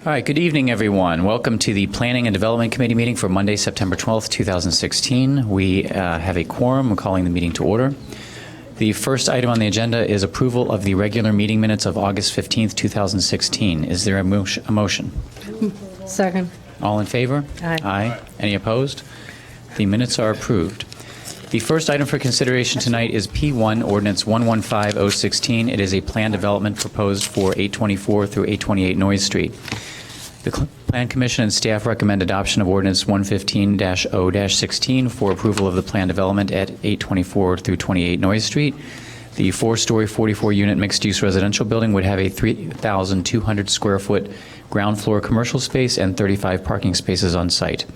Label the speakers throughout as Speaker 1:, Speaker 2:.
Speaker 1: All right, good evening, everyone. Welcome to the Planning and Development Committee meeting for Monday, September 12th, 2016. We have a quorum. I'm calling the meeting to order. The first item on the agenda is approval of the regular meeting minutes of August 15th, 2016. Is there a motion?
Speaker 2: Second.
Speaker 1: All in favor?
Speaker 2: Aye.
Speaker 1: Aye. Any opposed? The minutes are approved. The first item for consideration tonight is P1, Ordinance 115016. It is a plan development proposed for 824 through 828 Noyes Street. The Plan Commission and staff recommend adoption of Ordinance 115-0-16 for approval of the plan development at 824 through 28 Noyes Street. The four-story, 44-unit mixed-use residential building would have a 3,200 square foot ground floor commercial space and 35 parking spaces on site.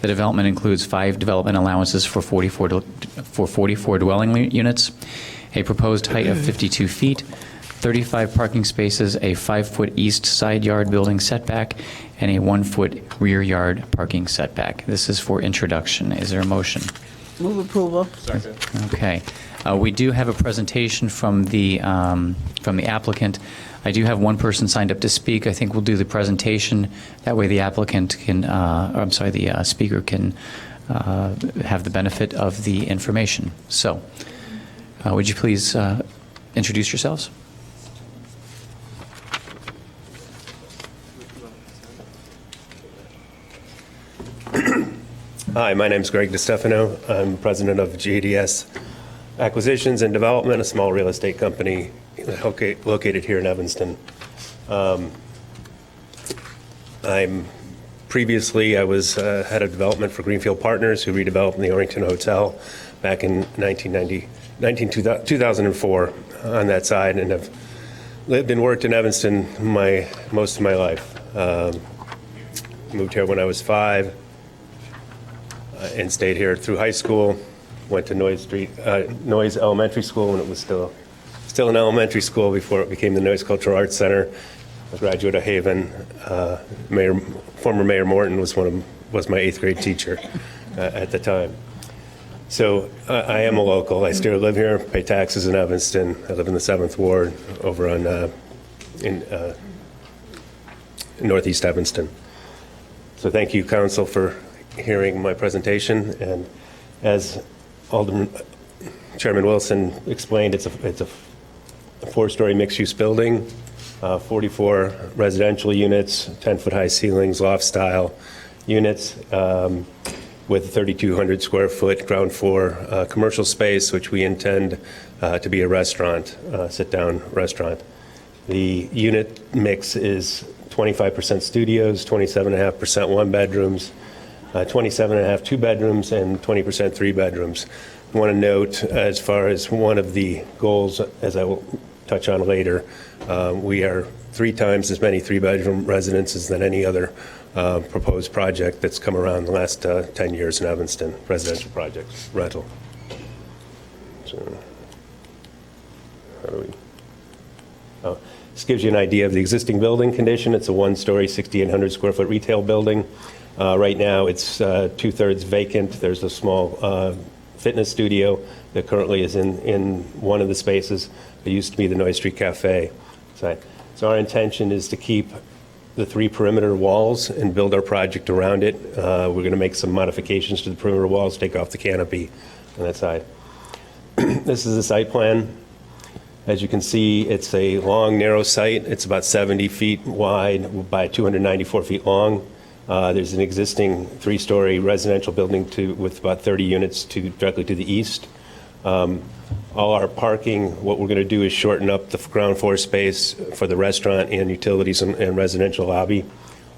Speaker 1: The development includes 5 development allowances for 44 dwelling units, a proposed height of 52 feet, 35 parking spaces, a 5-foot east side yard building setback, and a 1-foot rear yard parking setback. This is for introduction. Is there a motion?
Speaker 2: Move approval.
Speaker 3: Second.
Speaker 1: Okay. We do have a presentation from the applicant. I do have one person signed up to speak. I think we'll do the presentation. That way the applicant can, the speaker can have the benefit of the information. So, would you please introduce yourselves?
Speaker 3: Hi, my name is Greg DeStefano. I'm president of GDS Acquisitions and Development, a small real estate company located here in Evanston. I was head of development for Greenfield Partners, who redeveloped the Orrington Hotel back in 2004 on that side, and have lived and worked in Evanston most of my life. Moved here when I was 5. And stayed here through high school. Went to Noyes Elementary School when it was still an elementary school before it became the Noyes Cultural Arts Center. A graduate of Haven. Former Mayor Morton was my 8th grade teacher at the time. So I am a local. I still live here, pay taxes in Evanston. I live in the 7th Ward over in Northeast Evanston. So thank you, Council, for hearing my presentation. And as Chairman Wilson explained, it's a 4-story mixed-use building, 44 residential units, 10-foot high ceilings, loft-style units, with 3,200 square foot ground floor commercial space, which we intend to be a restaurant, sit-down restaurant. The unit mix is 25% studios, 27.5% one-bedrooms, 27.5 two-bedrooms, and 20% three-bedrooms. I want to note, as far as one of the goals, as I will touch on later, we are 3 times as many 3-bedroom residences than any other proposed project that's come around the last 10 years in Evanston, residential projects, rental. So, how do we? Oh, this gives you an idea of the existing building condition. It's a 1-story, 6,800 square foot retail building. Right now, it's 2/3 vacant. There's a small fitness studio that currently is in one of the spaces. It used to be the Noyes Street Cafe. So our intention is to keep the 3 perimeter walls and build our project around it. We're going to make some modifications to the perimeter walls, take off the canopy on that side. This is the site plan. As you can see, it's a long, narrow site. It's about 70 feet wide by 294 feet long. There's an existing 3-story residential building with about 30 units directly to the east. All our parking, what we're going to do is shorten up the ground floor space for the restaurant and utilities and residential lobby.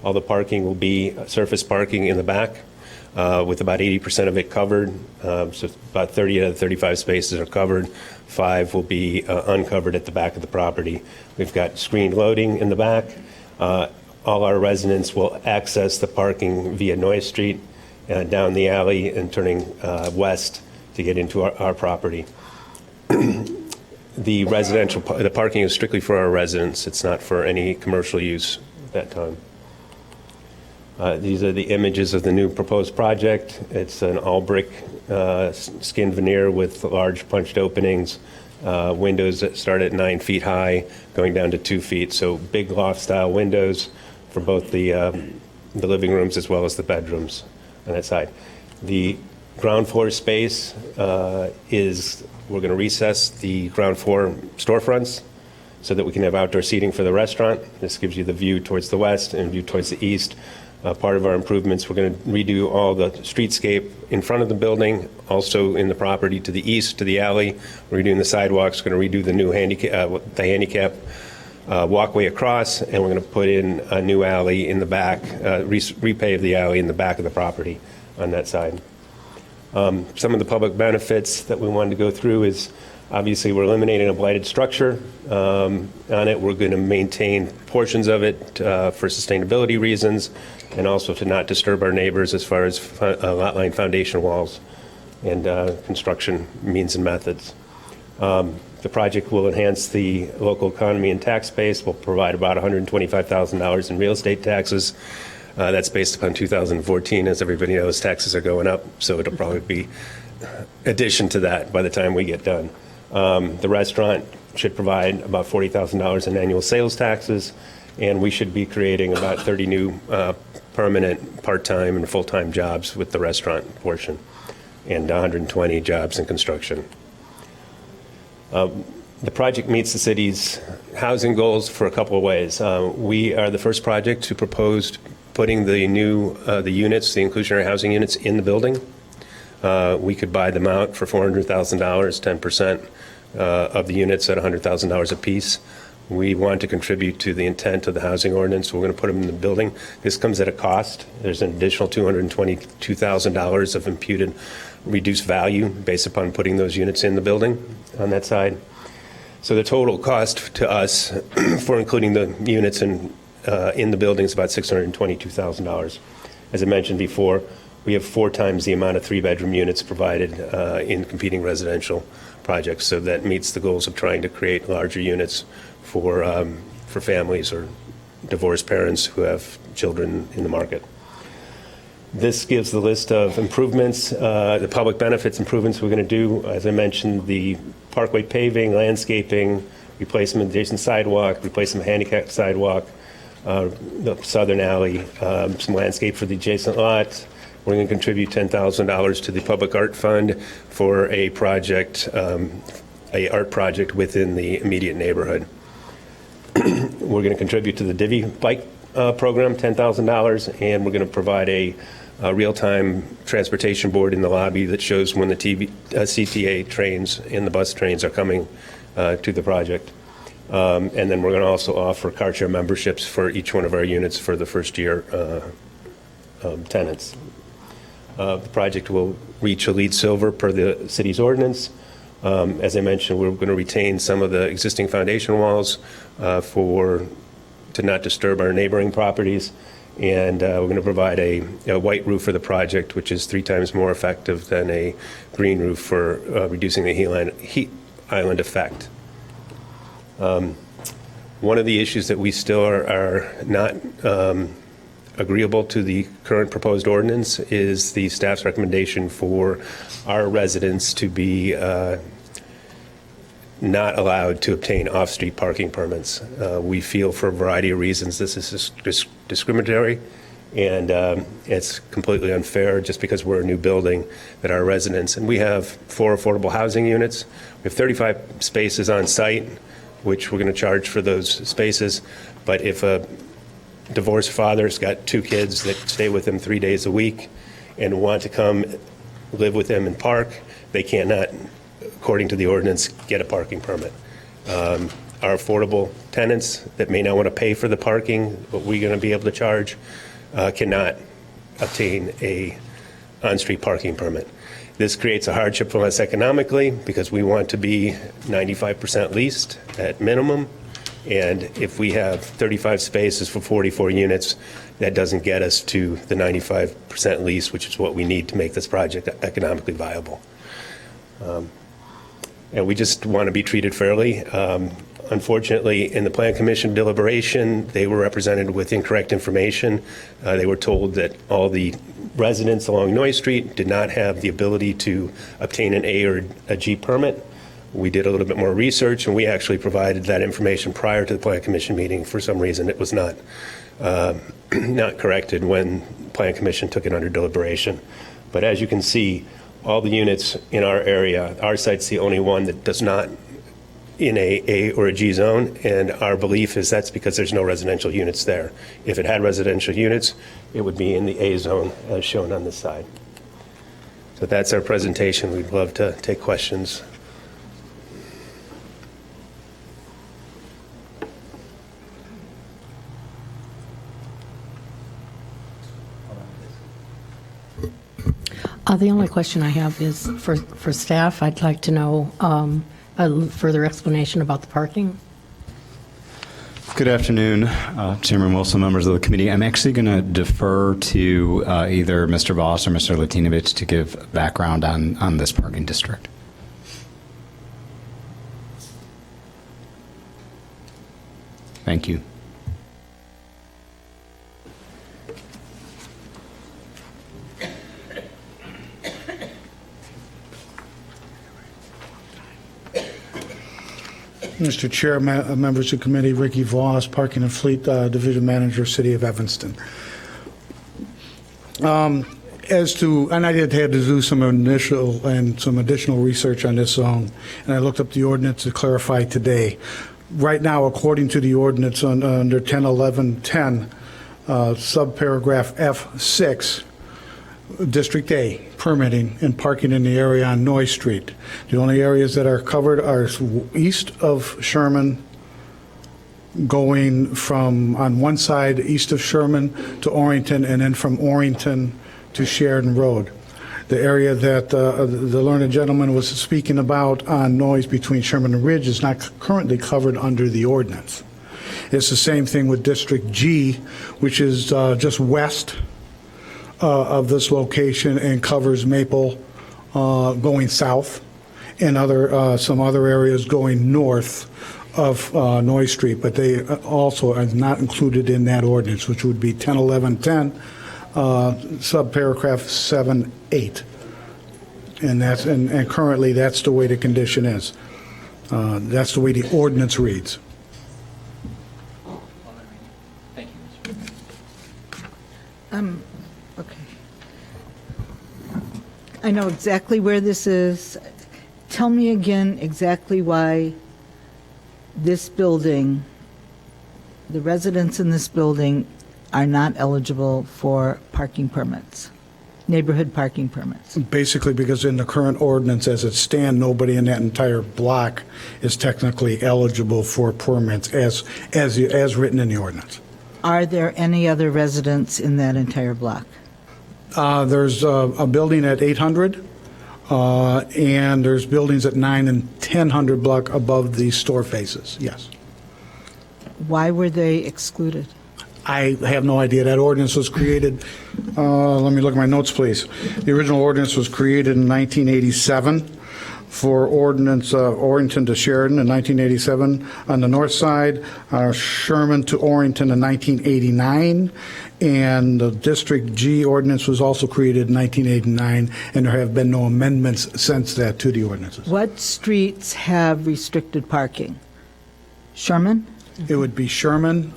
Speaker 3: All the parking will be surface parking in the back, with about 80% of it covered. So about 30 out of the 35 spaces are covered. 5 will be uncovered at the back of the property. We've got screened loading in the back. All our residents will access the parking via Noyes Street, down the alley and turning west to get into our property. The parking is strictly for our residents. It's not for any commercial use at that time. These are the images of the new proposed project. It's an all-brick skin veneer with large punched openings, windows that start at 9 feet high, going down to 2 feet. So big loft-style windows, for both the living rooms as well as the bedrooms on that side. The ground floor space we're going to recess the ground floor storefronts so that we can have outdoor seating for the restaurant. This gives you the view towards the west and view towards the east. Part of our improvements, we're going to redo all the streetscape in front of the building, also in the property to the east, to the alley. We're redoing the sidewalks, we're going to redo the new handicap walkway across, and we're going to put in a new alley in the back, repave the alley in the back of the property on that side. Some of the public benefits that we wanted to go through is, obviously, we're eliminating a blighted structure on it. We're going to maintain portions of it for sustainability reasons, and also to not disturb our neighbors as far as lot line foundation walls and construction means and methods. The project will enhance the local economy and tax base. Will provide about $125,000 in real estate taxes. That's based upon 2014. As everybody knows, taxes are going up, so it'll probably be addition to that by the time we get done. The restaurant should provide about $40,000 in annual sales taxes, and we should be creating about 30 new permanent part-time and full-time jobs with the restaurant portion, and 120 jobs in construction. The project meets the city's housing goals for a couple of ways. We are the first project to propose putting the new the units, the inclusionary housing units, in the building. We could buy them out for $400,000, 10% of the units at $100,000 apiece. We want to contribute to the intent of the housing ordinance. We're going to put them in the building. This comes at a cost. There's an additional $222,000 of imputed reduced value based upon putting those units in the building on that side. So the total cost to us for including the units in the building is about $622,000. As I mentioned before, we have 4 times the amount of 3-bedroom units provided in competing residential projects, so that meets the goals of trying to create larger units for families or divorced parents who have children in the market. This gives the list of improvements, the public benefits improvements we're going to do. As I mentioned, the parkway paving, landscaping, replacement of adjacent sidewalk, replacement of handicap sidewalk, the southern alley, some landscape for the adjacent lots. We're going to contribute $10,000 to the Public Art Fund for a project, a art project within the immediate neighborhood. We're going to contribute to the Divvy Bike program, $10,000, and we're going to provide a real-time transportation board in the lobby that shows when the CTA trains and the bus trains are coming to the project. And then we're going to also offer car share memberships for each one of our units for the first-year tenants. The project will reach Elite Silver per the city's ordinance. As I mentioned, we're going to retain some of the existing foundation walls to not disturb our neighboring properties. And we're going to provide a white roof for the project, which is 3 times more effective than a green roof for reducing the heat island effect. One of the issues that we still are not agreeable to the current proposed ordinance is the staff's recommendation for our residents to be not allowed to obtain off-street parking permits. We feel for a variety of reasons this is discriminatory, and it's completely unfair just because we're a new building that our residents, and we have 4 affordable housing units. We have 35 spaces on site, which we're going to charge for those spaces. But if a divorced father's got 2 kids that stay with him 3 days a week and want to come live with them and park, they cannot, according to the ordinance, get a parking permit. Our affordable tenants that may not want to pay for the parking, what we're going to be able to charge, cannot obtain a on-street parking permit. This creates a hardship for us economically because we want to be 95% leased at minimum. And if we have 35 spaces for 44 units, that doesn't get us to the 95% lease, which is what we need to make this project economically viable. And we just want to be treated fairly. Unfortunately, in the Plan Commission deliberation, they were represented with incorrect information. They were told that all the residents along Noy Street did not have the ability to obtain an A or a G permit. We did a little bit more research, and we actually provided that information prior to the Plan Commission meeting. For some reason, it was not not corrected when Plan Commission took it under deliberation. But as you can see, all the units in our area, our site's the only one that does not in A or a G zone, and our belief is that's because there's no residential units there. If it had residential units, it would be in the A zone as shown on this side. So that's our presentation. We'd love to take questions.
Speaker 2: The only question I have is for staff. I'd like to know a further explanation about the parking.
Speaker 4: Good afternoon, Chairman Wilson, members of the committee. I'm actually going to defer to either Mr. Voss or Mr. Latinovich to give background on this parking district. Thank you.
Speaker 5: Mr. Chair, members of the committee, Ricky Voss, Parking and Fleet Division Manager, City of Evanston. And I had to do some additional research on this zone, and I looked up the ordinance to clarify today. Right now, according to the ordinance under 101110, subparagraph F6, District A, permitting and parking in the area on Noy Street. The only areas that are covered are east of Sherman, going from on one side east of Sherman to Orrington, and then from Orrington to Sheridan Road. The area that the learned gentleman was speaking about on noise between Sherman and Ridge is not currently covered under the ordinance. It's the same thing with District G, which is just west of this location and covers Maple going south, and some other areas going north of Noy Street, but they also are not included in that ordinance, which would be 101110 subparagraph 7-8, and currently that's the way the condition is. That's the way the ordinance reads.
Speaker 1: Thank you, Mr.
Speaker 6: Okay. I know exactly where this is. Tell me again exactly why this building, the residents in this building are not eligible for parking permits, neighborhood parking permits.
Speaker 5: Basically, because in the current ordinance as it stands, nobody in that entire block is technically eligible for permits as written in the ordinance.
Speaker 6: Are there any other residents in that entire block?
Speaker 5: There's a building at 800, and there's buildings at 9 and 1000 block above the store faces, yes.
Speaker 6: Why were they excluded?
Speaker 5: I have no idea. That ordinance was created, let me look at my notes, please. The original ordinance was created in 1987 for ordinance Orrington to Sheridan in 1987. On the north side, Sherman to Orrington in 1989. And the District G ordinance was also created in 1989, and there have been no amendments since that to the ordinances.
Speaker 6: What streets have restricted parking? Sherman?
Speaker 5: It would be Sherman,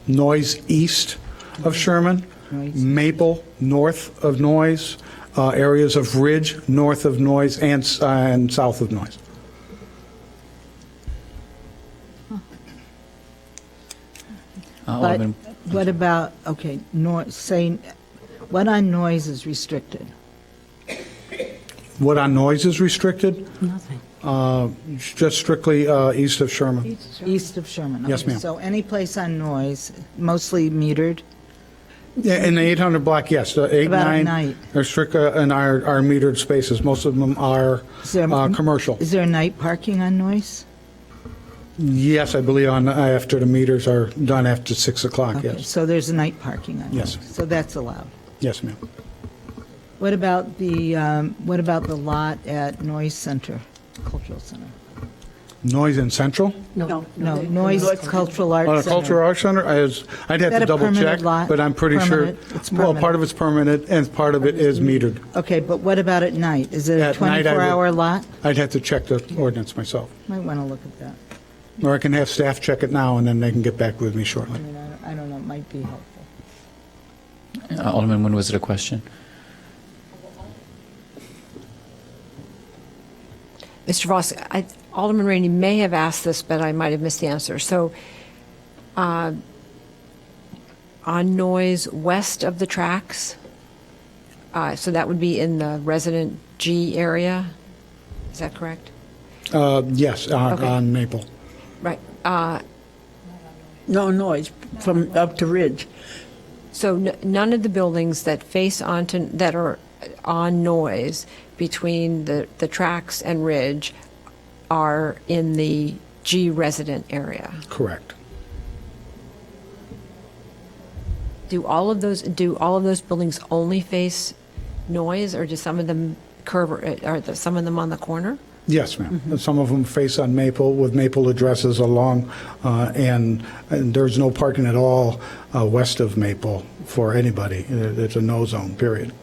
Speaker 5: Noyes east of Sherman,
Speaker 6: Noyes.
Speaker 5: Maple north of Noyes, areas of Ridge north of Noyes, and south of Noyes.
Speaker 6: But what about, okay, what on noise is restricted?
Speaker 5: What on noise is restricted?
Speaker 2: Nothing.
Speaker 5: Just strictly east of Sherman.
Speaker 6: East of Sherman?
Speaker 5: Yes,
Speaker 6: okay.
Speaker 5: ma'am.
Speaker 6: So any place on noise, mostly metered?
Speaker 5: Yeah, in the 800 block, yes. The 8,
Speaker 6: About at
Speaker 5: 9
Speaker 6: night?
Speaker 5: are strict and are metered spaces. Most of them are commercial.
Speaker 6: Is there night parking on noise?
Speaker 5: Yes, I believe after the meters are done after 6 o'clock,
Speaker 6: Okay,
Speaker 5: yes.
Speaker 6: so there's night parking on
Speaker 5: Yes.
Speaker 6: noise? So that's allowed?
Speaker 5: Yes, ma'am.
Speaker 6: What about the lot at Noise Center, Cultural Center?
Speaker 5: Noise in Central?
Speaker 6: No, Noise Cultural Arts
Speaker 5: On a
Speaker 6: Center.
Speaker 5: Cultural Arts Center? I'd have
Speaker 6: that
Speaker 5: to
Speaker 6: a
Speaker 5: double
Speaker 6: permanent
Speaker 5: check,
Speaker 6: lot?
Speaker 5: but I'm pretty sure.
Speaker 6: Permanent? It's
Speaker 5: Well,
Speaker 6: permanent.
Speaker 5: part of it's permanent and part of it is metered.
Speaker 6: Okay, but what about at night? Is it a
Speaker 5: At night, I would-
Speaker 6: 24-hour lot?
Speaker 5: I'd have to check the ordinance myself.
Speaker 6: Might want to look at that.
Speaker 5: Or I can have staff check it now, and then they can get back with me shortly.
Speaker 6: I mean, I don't know, it might be helpful.
Speaker 1: Alderman, when was it a question?
Speaker 7: Mr. Voss, Alderman Rainey may have asked this, but I might have missed the answer. So on noise west of the tracks, so that would be in the resident G area, is that correct?
Speaker 5: Yes,
Speaker 7: Okay.
Speaker 5: on Maple.
Speaker 7: Right.
Speaker 8: No noise from up to Ridge.
Speaker 7: So none of the buildings that face onto, that are on noise between the tracks and Ridge are in the G resident area?
Speaker 5: Correct.
Speaker 7: Do all of those buildings only face noise, or do some of them curve, some of them on the corner?
Speaker 5: Yes, ma'am. Some of them face on Maple with Maple addresses along, and there's no parking at all west of Maple for anybody. It's a no zone, period.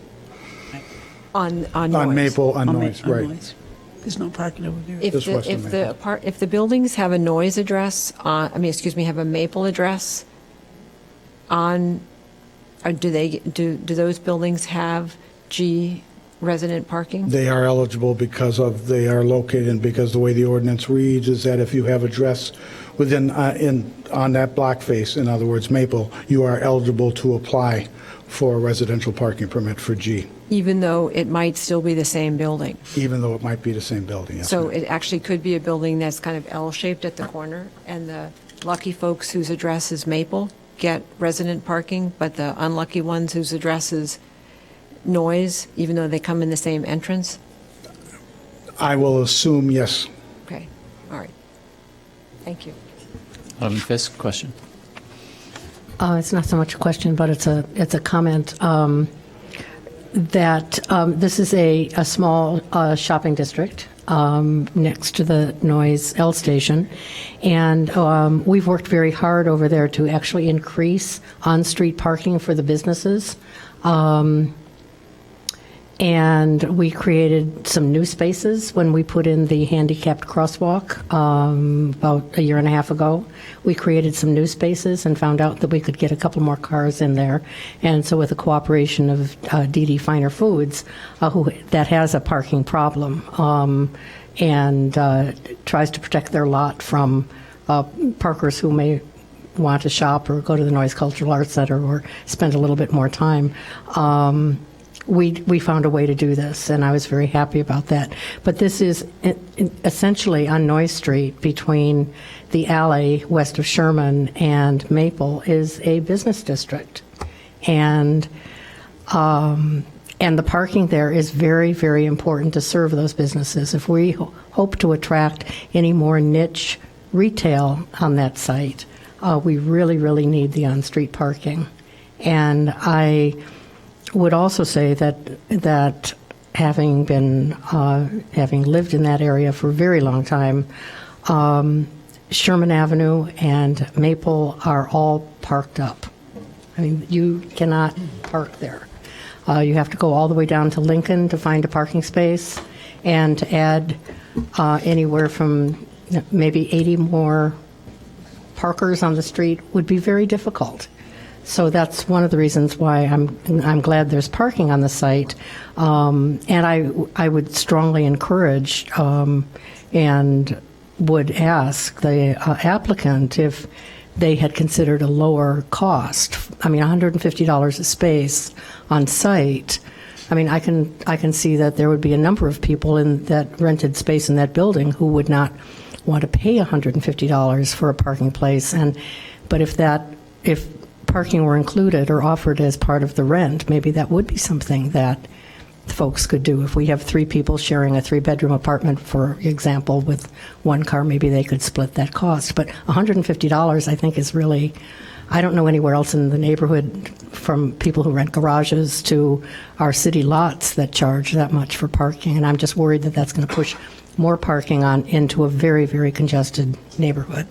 Speaker 7: On noise?
Speaker 5: On Maple, on
Speaker 8: On
Speaker 5: noise,
Speaker 8: on
Speaker 5: right.
Speaker 8: noise. There's no parking over there.
Speaker 7: If
Speaker 5: Just
Speaker 7: the,
Speaker 5: west of Maple.
Speaker 7: if the buildings have a noise address have a Maple address on, or do those buildings have G resident parking?
Speaker 5: They are eligible because they are located, and because the way the ordinance reads is that if you have address within, on that block face, in other words, Maple, you are eligible to apply for a residential parking permit for G,
Speaker 7: Even though it might still be the same building?
Speaker 5: even though it might be the same building, yes,
Speaker 7: So
Speaker 5: ma'am.
Speaker 7: it actually could be a building that's kind of L-shaped at the corner, and the lucky folks whose address is Maple get resident parking, but the unlucky ones whose address is noise, even though they come in the same entrance?
Speaker 5: I will assume yes.
Speaker 7: Okay, all right. Thank you.
Speaker 1: Alderman Fisk, question?
Speaker 2: It's not so much a question, but it's a comment that this is a small shopping district next to the Noise L station, and we've worked very hard over there to actually increase on-street parking for the businesses. And we created some new spaces when we put in the handicapped crosswalk about a year and a half ago. We created some new spaces and found out that we could get a couple more cars in there. And so with the cooperation of DD Finer Foods, that has a parking problem and tries to protect their lot from parkers who may want to shop or go to the Noise Cultural Arts Center or spend a little bit more time. We found a way to do this, and I was very happy about that. But this is essentially on Noise Street between the alley west of Sherman and Maple is a business district. And the parking there is very, very important to serve those businesses. If we hope to attract any more niche retail on that site, we really, really need the on-street parking. And I would also say that having lived in that area for a very long time, Sherman Avenue and Maple are all parked up. I mean, you cannot park there. You have to go all the way down to Lincoln to find a parking space, and to add anywhere from maybe 80 more parkers on the street would be very difficult. So that's one of the reasons why I'm glad there's parking on the site, and I would strongly encourage and would ask the applicant if they had considered a lower cost. I mean, $150 a space on site. I mean, I can see that there would be a number of people in that rented space in that building who would not want to pay $150 for a parking place, but if parking were included or offered as part of the rent, maybe that would be something that folks could do. If we have three people sharing a three-bedroom apartment, for example, with one car, maybe they could split that cost. But $150, I think, is really I don't know anywhere else in the neighborhood, from people who rent garages to our city lots, that charge that much for parking, and I'm just worried that that's going to push more parking on into a very, very congested neighborhood.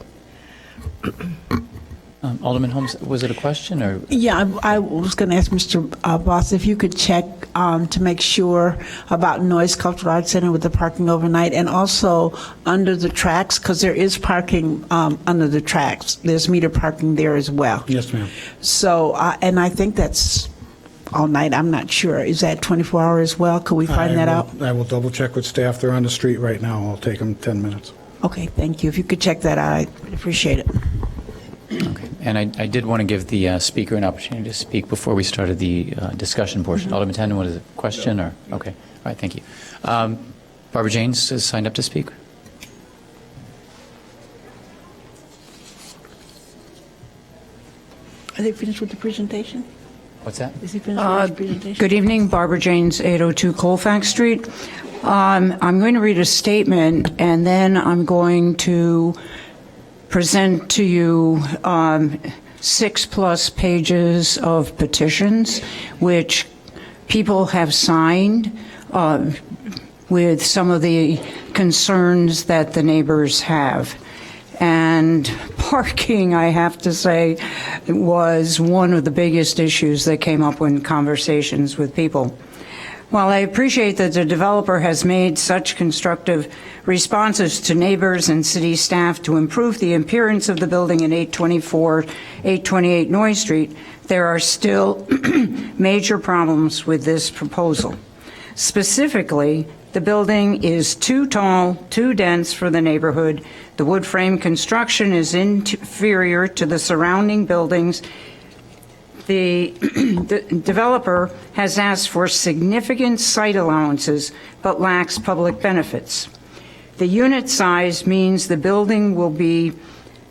Speaker 1: Alderman Holmes, was it a question or?
Speaker 8: Yeah, I was going to ask Mr. Voss if you could check to make sure about Noise Cultural Arts Center with the parking overnight, and also under the tracks, because there is parking under the tracks. There's meter parking there as well.
Speaker 5: Yes, ma'am.
Speaker 8: So, and I think that's all night. I'm not sure. Is that 24 hours as well? Could we find that out?
Speaker 5: I will double check with staff. They're on the street right now. I'll take them 10 minutes.
Speaker 8: Okay, thank you. If you could check that out, I'd appreciate it.
Speaker 1: Okay. And I did want to give the speaker an opportunity to speak before we started the discussion portion. Alderman Tandon, what is it, question or? Okay. All right, thank you. Barbara Janes is signed up to speak.
Speaker 8: Are they finished with the presentation?
Speaker 1: What's that?
Speaker 8: Is he finished with his presentation?
Speaker 9: Good evening, Barbara Janes, 802 Colfax Street. I'm going to read a statement, and then I'm going to present to you 6+ pages of petitions, which people have signed with some of the concerns that the neighbors have. And parking, I have to say, was one of the biggest issues that came up in conversations with people. While I appreciate that the developer has made such constructive responses to neighbors and city staff to improve the appearance of the building at 828 Noy Street, there are still major problems with this proposal. Specifically, the building is too tall, too dense for the neighborhood. The wood frame construction is inferior to the surrounding buildings. The developer has asked for significant site allowances but lacks public benefits. The unit size means the building will be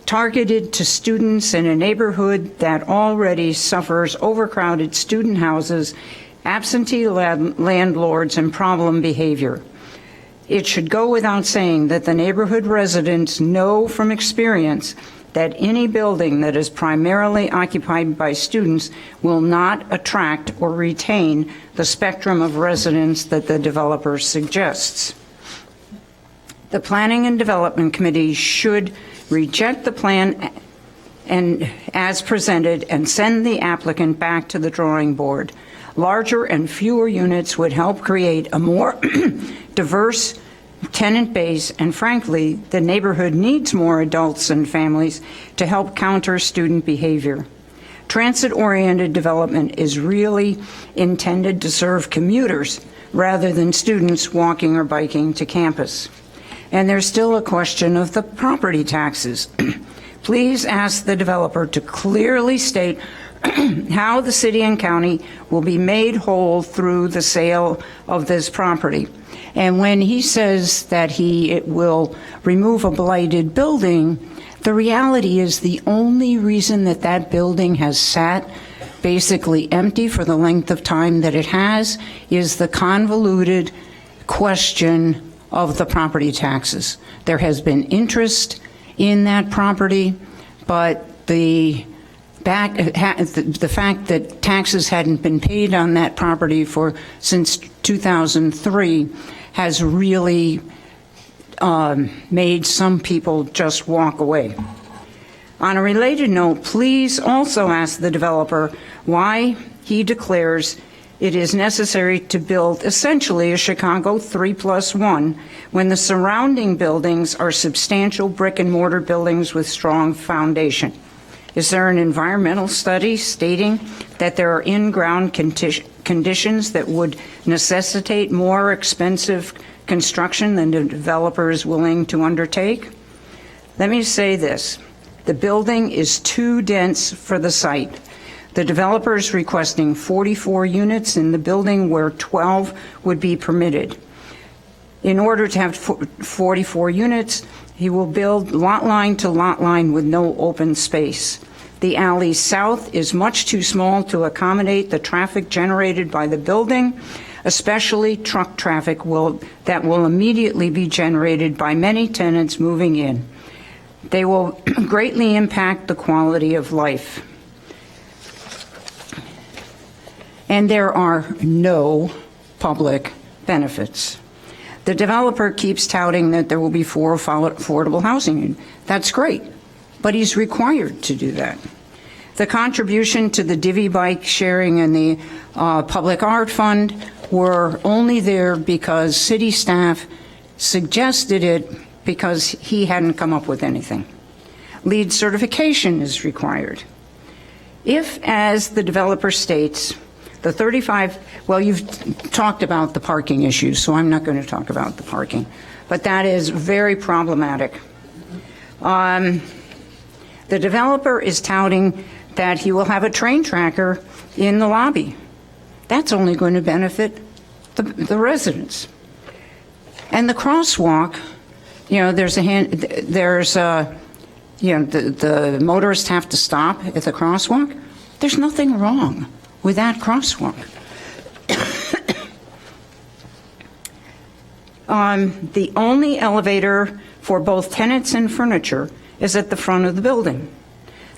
Speaker 9: targeted to students in a neighborhood that already suffers overcrowded student houses, absentee landlords, and problem behavior. It should go without saying that the neighborhood residents know from experience that any building that is primarily occupied by students will not attract or retain the spectrum of residents that the developer suggests. The Planning and Development Committee should reject the plan and as presented and send the applicant back to the drawing board. Larger and fewer units would help create a more diverse tenant base, and frankly, the neighborhood needs more adults and families to help counter student behavior. Transit-oriented development is really intended to serve commuters rather than students walking or biking to campus. And there's still a question of the property taxes. Please ask the developer to clearly state how the city and county will be made whole through the sale of this property. And when he says that it will remove a blighted building, the reality is the only reason that that building has sat basically empty for the length of time that it has is the convoluted question of the property taxes. There has been interest in that property, but the fact that taxes hadn't been paid on that property since 2003 has really made some people just walk away. On a related note, please also ask the developer why he declares it is necessary to build essentially a Chicago 3+1 when the surrounding buildings are substantial brick and mortar buildings with strong foundation. Is there an environmental study stating that there are in-ground conditions that would necessitate more expensive construction than the developer is willing to undertake? Let me say this. The building is too dense for the site. The developer is requesting 44 units in the building where 12 would be permitted. In order to have 44 units, he will build lot line to lot line with no open space. The alley south is much too small to accommodate the traffic generated by the building, especially truck traffic that will immediately be generated by many tenants moving in. They will greatly impact the quality of life. and there are no public benefits. The developer keeps touting that there will be 4 affordable housing. That's great, but he's required to do that. The contribution to the divvy bike sharing and the public art fund were only there because city staff suggested it because he hadn't come up with anything. LEED certification is required. If, as the developer states, the 35, well, you've talked about the parking issues, so I'm not going to talk about the parking, but that is very problematic. The developer is touting that he will have a train tracker in the lobby. That's only going to benefit the residents. And the crosswalk, the motorists have to stop at the crosswalk. There's nothing wrong with that crosswalk. The only elevator for both tenants and furniture is at the front of the building.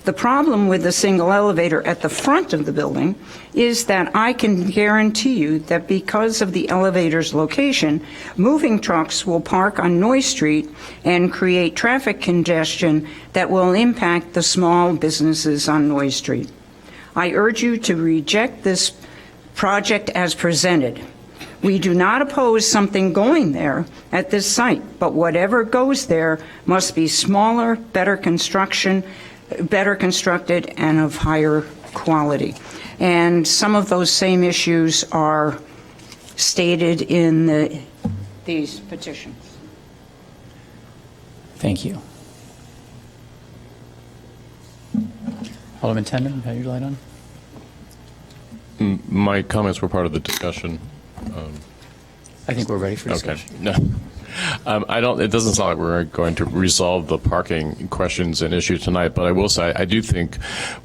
Speaker 9: The problem with the single elevator at the front of the building is that I can guarantee you that because of the elevator's location, moving trucks will park on Noy Street and create traffic congestion that will impact the small businesses on Noy Street. I urge you to reject this project as presented. We do not oppose something going there at this site, but whatever goes there must be smaller, better constructed, and of higher quality. And some of those same issues are stated in these petitions.
Speaker 1: Thank you. Alderman Tenden, you have your light on?
Speaker 10: My comments were part of the discussion.
Speaker 1: I think we're ready for discussion.
Speaker 10: Okay. No. It doesn't sound like we're going to resolve the parking questions and issues tonight, but I will say I do think,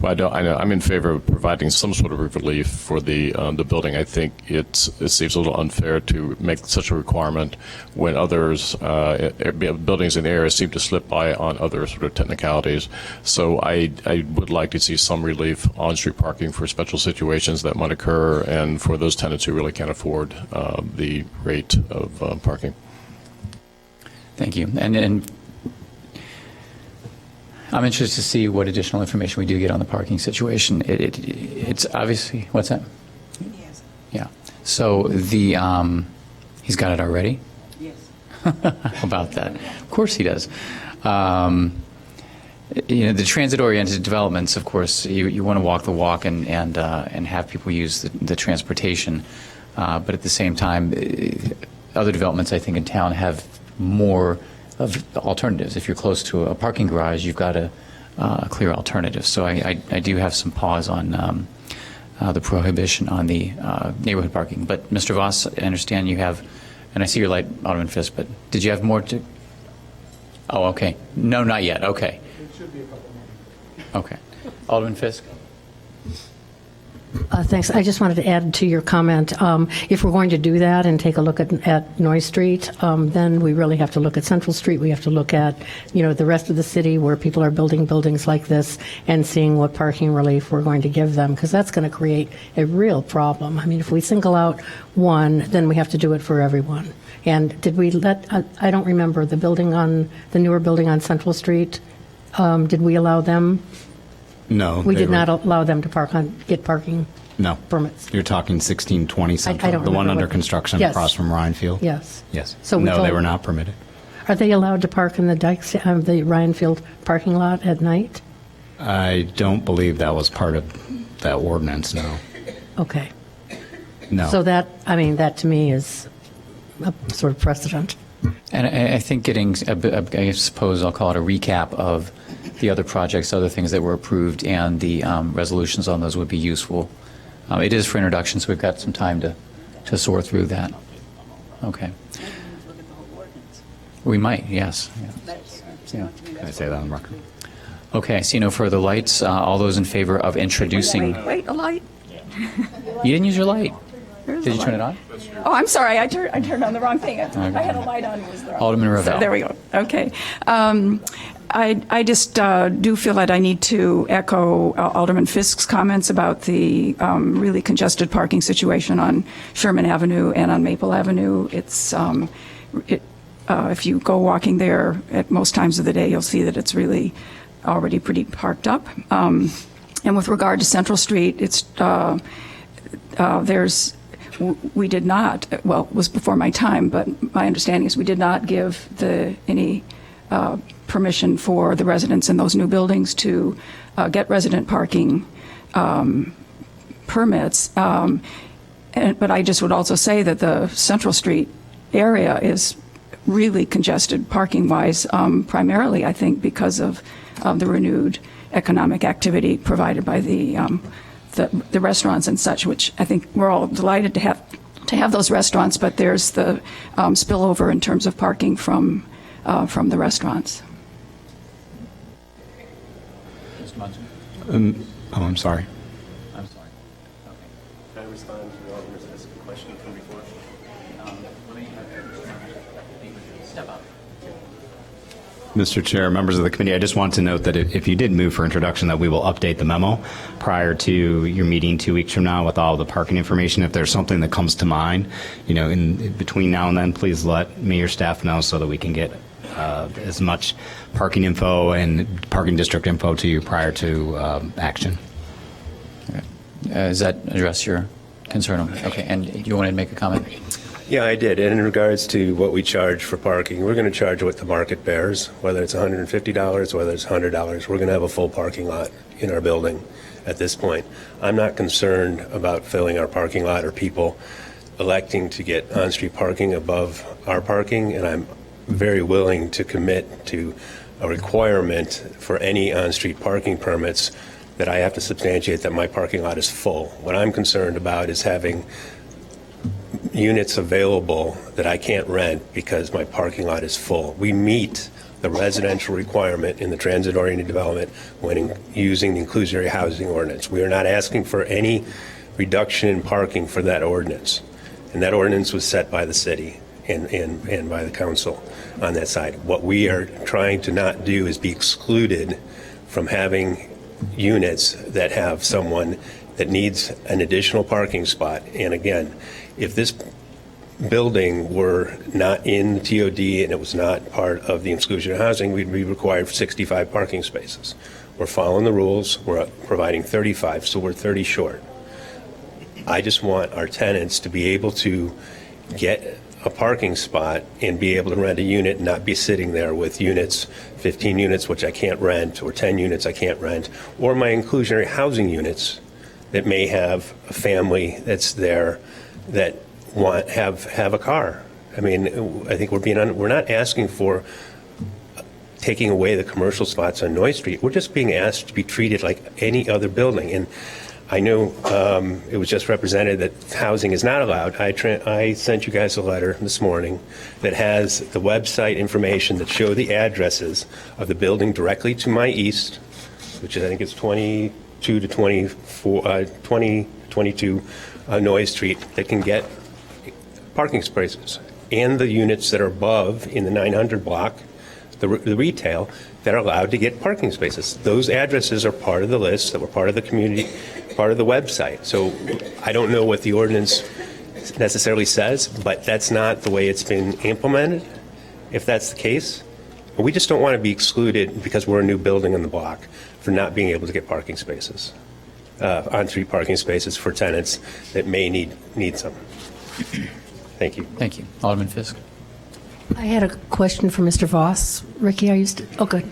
Speaker 10: I'm in favor of providing some sort of relief for the building. I think it seems a little unfair to make such a requirement when others, buildings in the area seem to slip by on other sort of technicalities. So I would like to see some relief on street parking for special situations that might occur and for those tenants who really can't afford the rate of parking.
Speaker 1: Thank you. And I'm interested to see what additional information we do get on the parking situation. It's obviously, what's that?
Speaker 8: Yes.
Speaker 1: Yeah. So he's got it already?
Speaker 8: Yes.
Speaker 1: How about that? Of course he does. The transit-oriented developments, of course, you want to walk the walk and have people use the transportation. But at the same time, other developments, I think, in town have more of alternatives. If you're close to a parking garage, you've got a clear alternative. So I do have some pause on the prohibition on the neighborhood parking. But Mr. Voss, I understand you have, and I see your light, Alderman Fisk, but did you have more to? Oh, okay. No, not yet. Okay.
Speaker 5: It should be a couple more.
Speaker 1: Okay. Alderman Fisk?
Speaker 2: Thanks. I just wanted to add to your comment. If we're going to do that and take a look at Noy Street, then we really have to look at Central Street. We have to look at, the rest of the city where people are building buildings like this and seeing what parking relief we're going to give them, because that's going to create a real problem. I mean, if we single out one, then we have to do it for everyone. And did we I don't remember, the newer building on Central Street, did we allow them?
Speaker 4: No.
Speaker 2: We did not allow them to get parking permits.
Speaker 4: You're talking 1620 Central,
Speaker 2: I don't
Speaker 4: the one
Speaker 2: remember
Speaker 4: under
Speaker 2: what-
Speaker 4: construction
Speaker 2: Yes.
Speaker 4: across from Ryan Field?
Speaker 2: Yes.
Speaker 4: Yes.
Speaker 2: So we
Speaker 4: no, they
Speaker 2: told-
Speaker 4: were not permitted.
Speaker 2: Are they allowed to park in the Ryan Field parking lot at night?
Speaker 4: I don't believe that was part of that ordinance, no.
Speaker 2: Okay.
Speaker 4: No.
Speaker 2: So that to me is a sort of precedent.
Speaker 1: And I think getting, I suppose I'll call it a recap of the other projects, other things that were approved, and the resolutions on those would be useful. It is for introduction, so we've got some time to sort through that. Okay. We might, yes. Yeah.
Speaker 4: Can I say that on the record?
Speaker 1: Okay, I see no further lights. All those in favor of introducing...
Speaker 11: Wait, a light?
Speaker 1: You didn't use your light.
Speaker 11: There's
Speaker 1: Did
Speaker 11: a
Speaker 1: you turn it
Speaker 11: light.
Speaker 1: on?
Speaker 11: Oh, I'm sorry. I turned on the wrong thing. I had a light on. It was the wrong
Speaker 1: Alderman
Speaker 11: So
Speaker 1: Ravel.
Speaker 11: there we go. Okay.
Speaker 9: I just do feel that I need to echo Alderman Fisk's comments about the really congested parking situation on Sherman Avenue and on Maple Avenue. It's if you go walking there at most times of the day, you'll see that it's really already pretty parked up. And with regard to Central Street, it's we did not, well, it was before my time, but my understanding is we did not give any permission for the residents in those new buildings to get resident parking permits. But I just would also say that the Central Street area is really congested parking-wise, primarily, I think, because of the renewed economic activity provided by the restaurants and such, which I think we're all delighted to have those restaurants, but there's the spillover in terms of parking from the restaurants.
Speaker 1: Mr. Munson?
Speaker 4: Oh, I'm sorry.
Speaker 1: I'm sorry. Okay.
Speaker 3: Can I respond to Alderman Fisk's question from before?
Speaker 1: Step up.
Speaker 4: Mr. Chair, members of the committee, I just want to note that if you did move for introduction, that we will update the memo prior to your meeting 2 weeks from now with all the parking information. If there's something that comes to mind, in between now and then, please let me or staff know so that we can get as much parking info and parking district info to you prior to action.
Speaker 1: Okay. Does that address your concern? Okay. And you wanted to make a comment?
Speaker 3: Yeah, I did. And in regards to what we charge for parking, we're going to charge what the market bears, whether it's $150, whether it's $100. We're going to have a full parking lot in our building at this point. I'm not concerned about filling our parking lot or people electing to get on-street parking above our parking, and I'm very willing to commit to a requirement for any on-street parking permits that I have to substantiate that my parking lot is full. What I'm concerned about is having units available that I can't rent because my parking lot is full. We meet the residential requirement in the transit-oriented development when using the inclusionary housing ordinance. We are not asking for any reduction in parking for that ordinance. And that ordinance was set by the city and by the council on that side. What we are trying to not do is be excluded from having units that have someone that needs an additional parking spot. And again, if this building were not in TOD and it was not part of the exclusionary housing, we'd be required for 65 parking spaces. We're following the rules. We're providing 35, so we're 30 short. I just want our tenants to be able to get a parking spot and be able to rent a unit and not be sitting there with units, 15 units, which I can't rent, or 10 units I can't rent, or my inclusionary housing units that may have a family that's there that have a car. I mean, I think we're not asking for taking away the commercial spots on Noy Street. We're just being asked to be treated like any other building. And I know it was just represented that housing is not allowed. I sent you guys a letter this morning that has the website information that show the addresses of the building directly to my east, which I think is 22 to 24, 22 Noy Street, that can get parking spaces, and the units that are above in the 900 block, the retail, that are allowed to get parking spaces. Those addresses are part of the list that were part of the community, part of the website. So I don't know what the ordinance necessarily says, but that's not the way it's been implemented, if that's the case. We just don't want to be excluded because we're a new building on the block for not being able to get parking spaces, on-street parking spaces for tenants that may need some. Thank you.
Speaker 1: Thank you. Alderman Fisk.
Speaker 2: I had a question for Mr. Voss. Ricky, oh, good.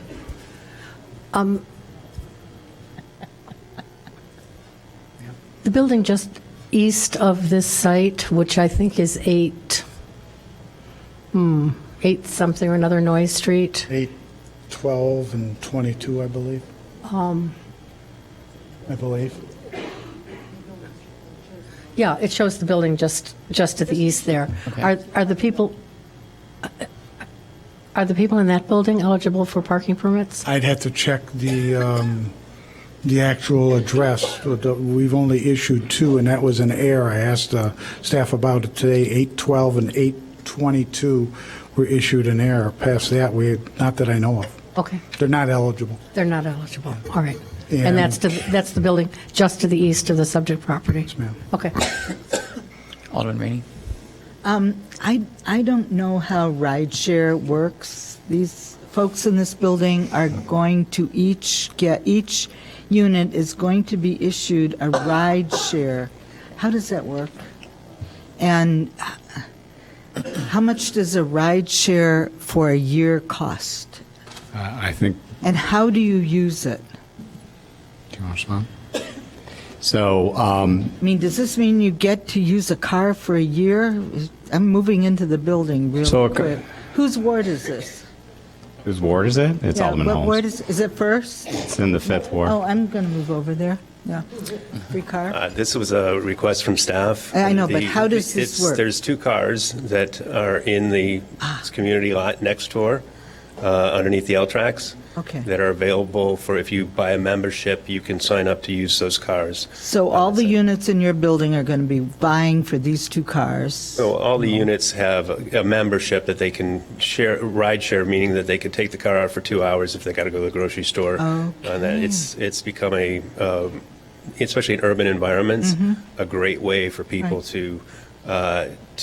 Speaker 2: The building just east of this site, which I think is 8 something or another Noy Street.
Speaker 5: 8, 12, and 22, I believe.
Speaker 2: Yeah, it shows the building just to the east there.
Speaker 1: Okay.
Speaker 2: Are the people in that building eligible for parking permits?
Speaker 5: I'd have to check the actual address. We've only issued 2, and that was an error. I asked staff about it today. 812 and 822 were issued an error. Past that, not that I know of.
Speaker 2: Okay,
Speaker 5: They're not eligible.
Speaker 2: they're not eligible. All right.
Speaker 5: And-
Speaker 2: And that's the building just to the east of the subject property?
Speaker 5: Yes, ma'am.
Speaker 2: Okay.
Speaker 1: Alderman Rainey?
Speaker 6: I don't know how rideshare works. These folks in this building are going to each unit is going to be issued a rideshare. How does that work? And how much does a rideshare for a year cost?
Speaker 4: I think,
Speaker 6: And how do you use it?
Speaker 4: do you want to respond? So,
Speaker 6: I mean, does this mean you get to use a car for a year? I'm moving into the building real
Speaker 4: So,
Speaker 6: quick. Whose ward is this?
Speaker 4: whose ward is it? It's
Speaker 6: Yeah,
Speaker 4: Alderman
Speaker 6: what
Speaker 4: Holmes.
Speaker 6: ward is it first?
Speaker 4: It's in the 5th ward.
Speaker 6: Oh, I'm going to move over there. Yeah. Free car?
Speaker 3: This was a request from staff.
Speaker 6: I know, but how does this work?
Speaker 3: There's 2 cars that are in the community lot next door, underneath the L tracks.
Speaker 6: Okay.
Speaker 3: That are available for, if you buy a membership, you can sign up to use those cars.
Speaker 6: So all the units in your building are going to be vying for these 2 cars?
Speaker 3: So all the units have a membership that they can share, ride share, meaning that they could take the car out for 2 hours if they got to go to the grocery store. And that it's become a, especially in urban environments, a great way for people to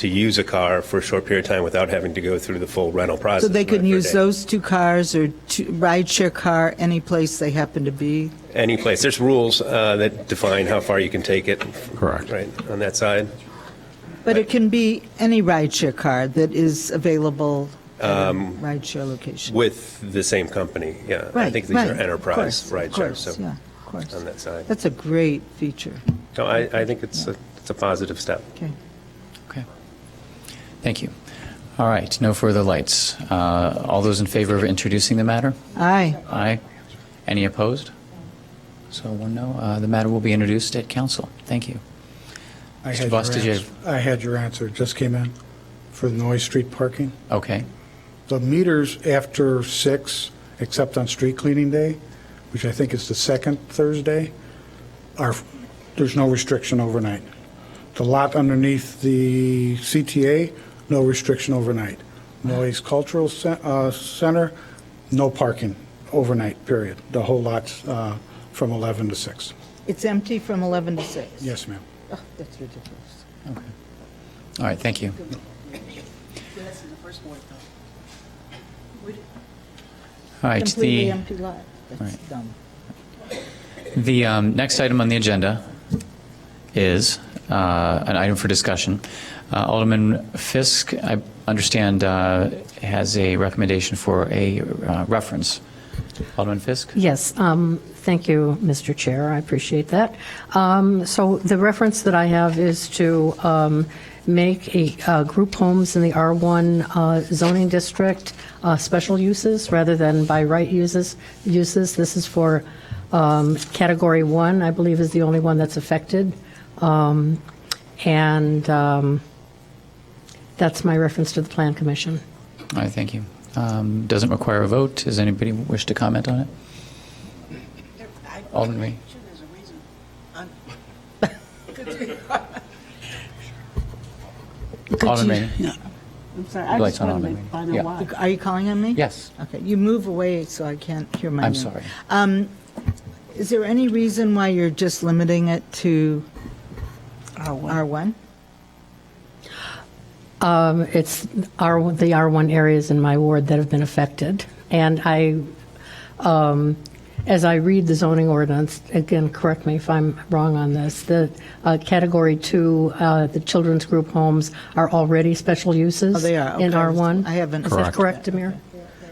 Speaker 3: use a car for a short period of time without having to go through the full rental process.
Speaker 6: So they can
Speaker 3: for a
Speaker 6: use
Speaker 3: day.
Speaker 6: those 2 cars or rideshare car any place they happen to be?
Speaker 3: Any place. There's rules that define how far you can take it.
Speaker 4: Correct.
Speaker 3: Right, on that side.
Speaker 6: But it can be any rideshare car that is available at a rideshare location?
Speaker 3: With the same company, yeah. I
Speaker 6: Right,
Speaker 3: think these
Speaker 6: right,
Speaker 3: are enterprise
Speaker 6: of
Speaker 3: ride shares,
Speaker 6: course,
Speaker 3: so
Speaker 6: yeah, of course.
Speaker 3: on that side.
Speaker 6: That's a great feature.
Speaker 3: No, I think it's a positive step.
Speaker 6: Okay.
Speaker 1: Okay. Thank you. All right, no further lights. All those in favor of introducing the matter?
Speaker 6: Aye.
Speaker 1: Aye. Any opposed? So 1 no. The matter will be introduced at council. Thank you.
Speaker 5: I
Speaker 1: Mr.
Speaker 5: had
Speaker 1: Voss,
Speaker 5: your
Speaker 1: did you
Speaker 5: answer. I had your answer. It just came in for the Noise Street parking.
Speaker 1: Okay.
Speaker 5: The meters after 6, except on street cleaning day, which I think is the second Thursday, there's no restriction overnight. The lot underneath the CTA, no restriction overnight. Noise Cultural Center, no parking overnight, period. The whole lot's from 11 to 6.
Speaker 6: It's empty from 11 to 6?
Speaker 5: Yes, ma'am.
Speaker 6: Oh, that's ridiculous.
Speaker 1: All right, thank you. All right,
Speaker 6: Completely empty lot. That's
Speaker 1: Right.
Speaker 6: dumb.
Speaker 1: the next item on the agenda is an item for discussion. Alderman Fisk, I understand, has a recommendation for a reference. Alderman Fisk?
Speaker 2: Yes, thank you, Mr. Chair, I appreciate that. So the reference that I have is to make a group homes in the R1 zoning district special uses rather than by right uses. This is for Category 1, I believe is the only one that's affected. And that's my reference to the Plan Commission.
Speaker 1: All right, thank you. Doesn't require a vote. Does anybody wish to comment on it? Alderman Rainey? Alderman Rainey?
Speaker 8: Yeah. I'm sorry, I
Speaker 1: Lights
Speaker 8: just
Speaker 1: on,
Speaker 8: wanted
Speaker 1: Alderman
Speaker 8: to find
Speaker 1: Rainey.
Speaker 8: out why.
Speaker 6: Are you calling on me?
Speaker 1: Yes.
Speaker 6: Okay, you move away so I can't hear my
Speaker 1: I'm
Speaker 6: name.
Speaker 1: sorry.
Speaker 6: Is there any reason why you're just limiting it to
Speaker 8: R1.
Speaker 6: R1?
Speaker 2: It's the R1 areas in my ward that have been affected. And as I read the zoning ordinance, again, correct me if I'm wrong on this, the Category 2, the children's group homes are already special uses
Speaker 6: Oh, they are,
Speaker 2: in
Speaker 6: okay.
Speaker 2: R1?
Speaker 6: I haven't-
Speaker 2: Is that correct, Amir?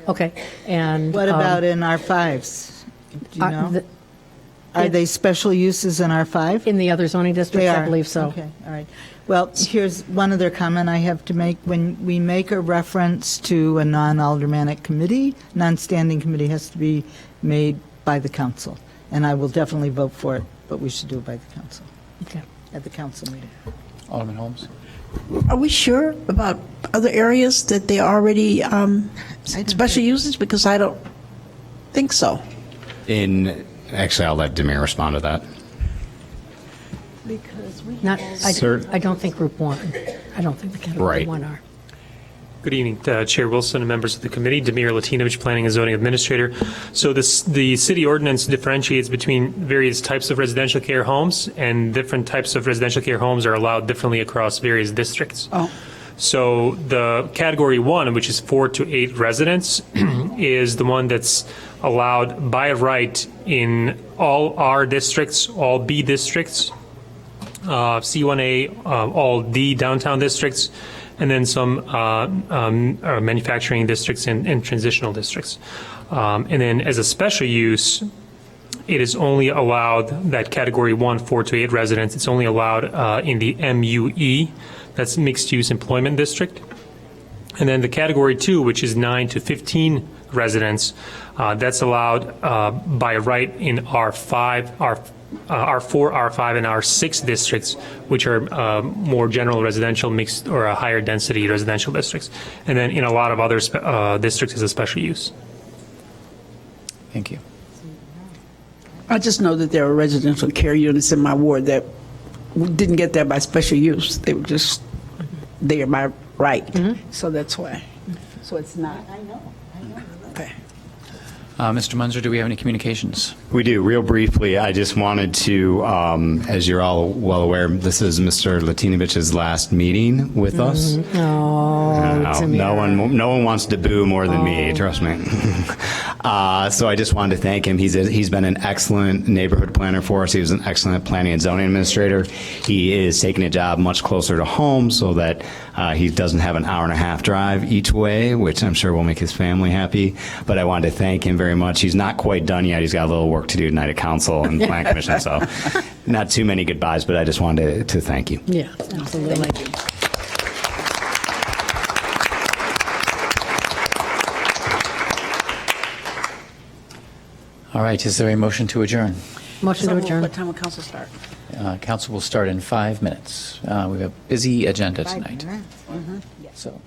Speaker 2: Okay, and...
Speaker 6: What about in R5s? Do you know? Are
Speaker 2: it-
Speaker 6: they special uses in R5?
Speaker 2: In the other zoning
Speaker 6: They
Speaker 2: districts, I
Speaker 6: are.
Speaker 2: believe so.
Speaker 6: Okay, all right. Well, here's one other comment I have to make. When we make a reference to a non-aldermanic committee, non-standing committee has to be made by the council. And I will definitely vote for it, but we should do it by the council,
Speaker 2: Okay.
Speaker 6: at the council meeting.
Speaker 1: Alderman Holmes?
Speaker 8: Are we sure about other areas that they already special uses? Because I don't think so.
Speaker 4: Actually, I'll let Demir respond to that.
Speaker 2: Not,
Speaker 4: Sir-
Speaker 2: I don't think Group 1. I don't think the Category
Speaker 4: Right.
Speaker 2: 1 are.
Speaker 11: Good evening, Chair Wilson and members of the committee. Demir Latinovich, Planning and Zoning Administrator. So the city ordinance differentiates between various types of residential care homes, and different types of residential care homes are allowed differently across various districts.
Speaker 8: Oh.
Speaker 11: So the category 1, which is 4 to 8 residents, is the one that's allowed by right in all R districts, all B districts, C1A, all D downtown districts, and then some manufacturing districts and transitional districts. And then as a special use, it is only allowed, that category 1, 4 to 8 residents, it's only allowed in the MUE, that's mixed use employment district. And then the category 2, which is 9 to 15 residents, that's allowed by right in R5, R4, R5, and R6 districts, which are more general residential mixed or higher density residential districts. And then in a lot of other districts as a special use.
Speaker 1: Thank you.
Speaker 8: I just know that there are residential care units in my ward that didn't get there by special use. They were just there by right. So that's why. So it's not. I know. Okay.
Speaker 1: Mr. Munzer, do we have any communications?
Speaker 4: We do. Real briefly, I just wanted to, as you're all well aware, this is Mr. Latinovich's last meeting with us. No one wants to boo more than me, trust me. So I just wanted to thank him. He's been an excellent neighborhood planner for us. He was an excellent planning and zoning administrator. He is taking a job much closer to home so that he doesn't have an hour-and-a-half drive each way, which I'm sure will make his family happy. But I wanted to thank him very much. He's not quite done yet. He's got a little work to do tonight at council and plan commission, so not too many goodbyes, but I just wanted to thank you.
Speaker 2: Yeah, absolutely.
Speaker 1: All right, is there a motion to adjourn?
Speaker 2: Motion to adjourn.
Speaker 8: What time will council start?
Speaker 1: Council will start in 5 minutes. We have a busy agenda tonight. So.